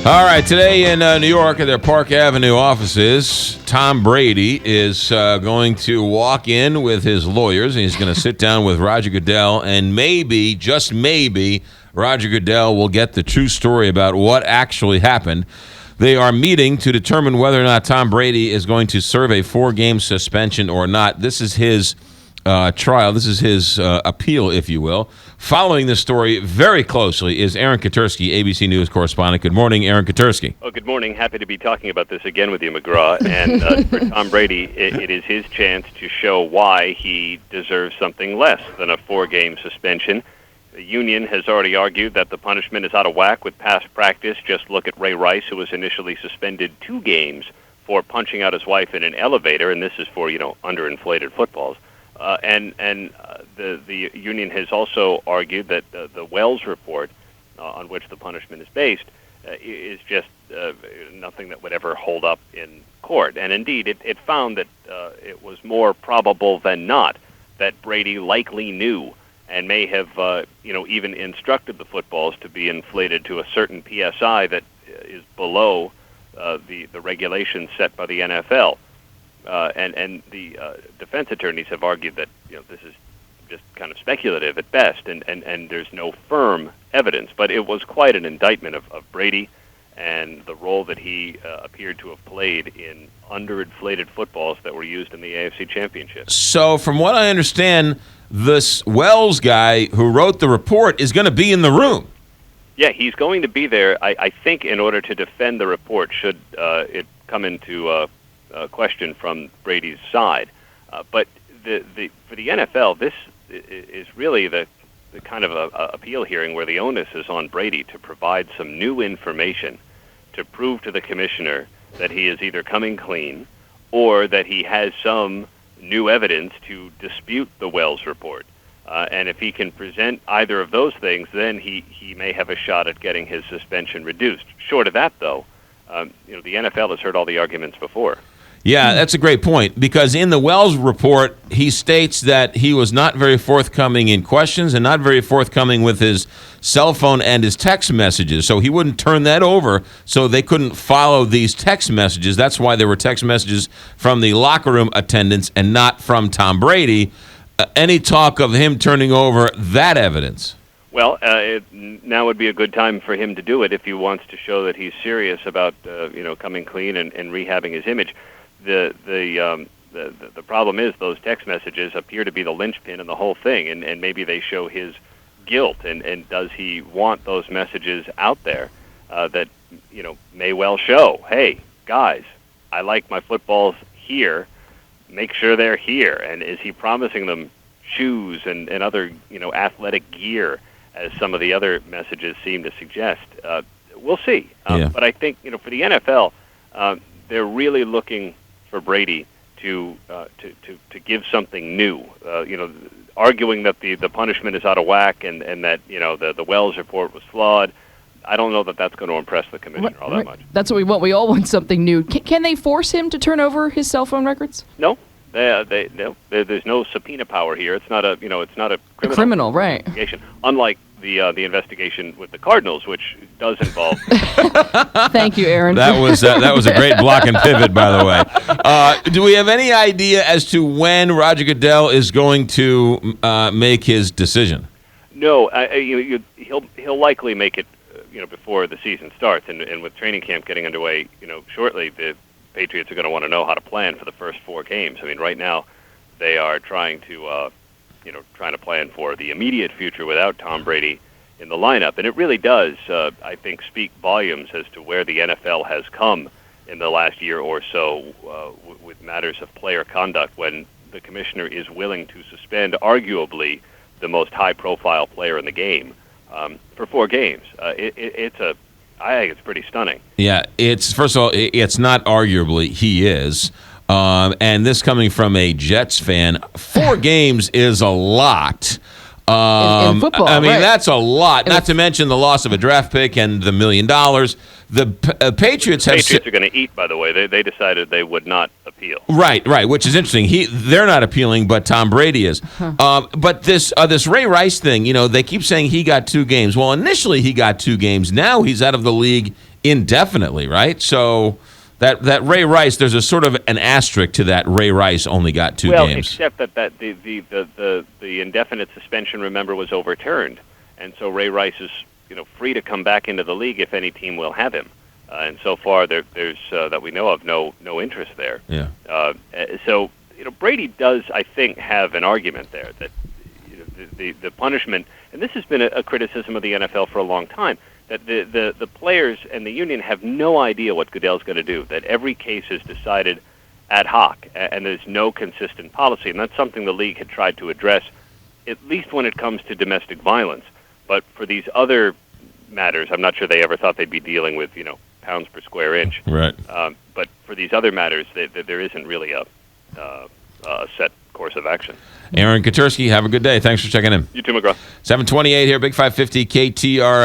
All right, today in New York at their Park Avenue offices, Tom Brady is going to walk in with his lawyers, and he's going to sit down with Roger Goodell, and maybe, just maybe, Roger Goodell will get the true story about what actually happened. They are meeting to determine whether or not Tom Brady is going to serve a 4-game suspension or not. This is his trial. This is his appeal, if you will. Following this story very closely is Aaron Katersky, ABC News correspondent. Good morning, Aaron Katersky. Oh, good morning. Happy to be talking about this again with you, McGraw. And for Tom Brady, it is his chance to show why he deserves something less than a 4-game suspension. The union has already argued that the punishment is out of whack with past practice. Just look at Ray Rice, who was initially suspended 2 games for punching out his wife in an elevator, and this is for, underinflated footballs. The union has also argued that the Wells report, on which the punishment is based, is just nothing that would ever hold up in court. And indeed, it found that it was more probable than not that Brady likely knew and may have, even instructed the footballs to be inflated to a certain PSI that is below the regulations set by the NFL. And the defense attorneys have argued that this is just kind of speculative at best, and there's no firm evidence. But it was quite an indictment of Brady and the role that he appeared to have played in underinflated footballs that were used in the AFC Championship. So from what I understand, this Wells guy who wrote the report is going to be in the room. Yeah, he's going to be there, I think, in order to defend the report should it come into question from Brady's side. But for the NFL, this is really the kind of a appeal hearing where the onus is on Brady to provide some new information to prove to the commissioner that he is either coming clean or that he has some new evidence to dispute the Wells report. And if he can present either of those things, then he may have a shot at getting his suspension reduced. Short of that, though, the NFL has heard all the arguments before. Yeah, that's a great point, because in the Wells report, he states that he was not very forthcoming in questions and not very forthcoming with his cell phone and his text messages. So he wouldn't turn that over, so they couldn't follow these text messages. That's why there were text messages from the locker room attendants and not from Tom Brady. Any talk of him turning over that evidence? Well, now would be a good time for him to do it if he wants to show that he's serious about coming clean and rehabbing his image. The problem is those text messages appear to be the linchpin in the whole thing, and maybe they show his guilt. And does he want those messages out there that may well show, hey guys, I like my footballs here, make sure they're here? And is he promising them shoes and other athletic gear, as some of the other messages seem to suggest? We'll see. But I think for the NFL, they're really looking for Brady to give something new, arguing that the punishment is out of whack and that the Wells report was flawed. I don't know that that's going to impress the commissioner all that much. That's what we want. We all want something new. Can they force him to turn over his cell phone records? No, no. There's no subpoena power here. It's not a criminal right? Investigation. Unlike the investigation with the Cardinals, which does involve. Thank you, Aaron. That was a great block and pivot, by the way. Do we have any idea as to when Roger Goodell is going to make his decision? No, he'll likely make it before the season starts, and with training camp getting underway shortly, the Patriots are going to want to know how to plan for the first 4 games. I mean, right now they are trying to plan for the immediate future without Tom Brady in the lineup. And it really does, I think, speak volumes as to where the NFL has come in the last year or so with matters of player conduct, when the commissioner is willing to suspend arguably the most high-profile player in the game for 4 games. I think it's pretty stunning. Yeah, first of all, it's not arguably, he is. And this coming from a Jets fan, 4 games is a lot. In football, I mean, right. That's a lot. Not to mention the loss of a draft pick and the $1 million. The Patriots have... Patriots are going to eat, by the way. They decided they would not appeal. Right, which is interesting. They're not appealing, but Tom Brady is. But this Ray Rice thing, they keep saying he got 2 games. Well, initially he got 2 games. Now he's out of the league indefinitely, right? So that Ray Rice, there's a sort of an asterisk to that. Ray Rice only got 2 well, games. except that the indefinite suspension, remember, was overturned, and so Ray Rice is free to come back into the league if any team will have him. And so far, there's that we know of no interest there. Yeah. So Brady does, I think, have an argument there that the punishment, and this has been a criticism of the NFL for a long time, that the players and the union have no idea what Goodell's going to do, that every case is decided ad hoc, and there's no consistent policy. And that's something the league had tried to address, at least when it comes to domestic violence. But for these other matters, I'm not sure they ever thought they'd be dealing with, pounds per square inch. Right. But for these other matters, there isn't really a set course of action. Aaron Katersky, have a good day. Thanks for checking in. You too, McGraw. 728 here, Big 550 KTR.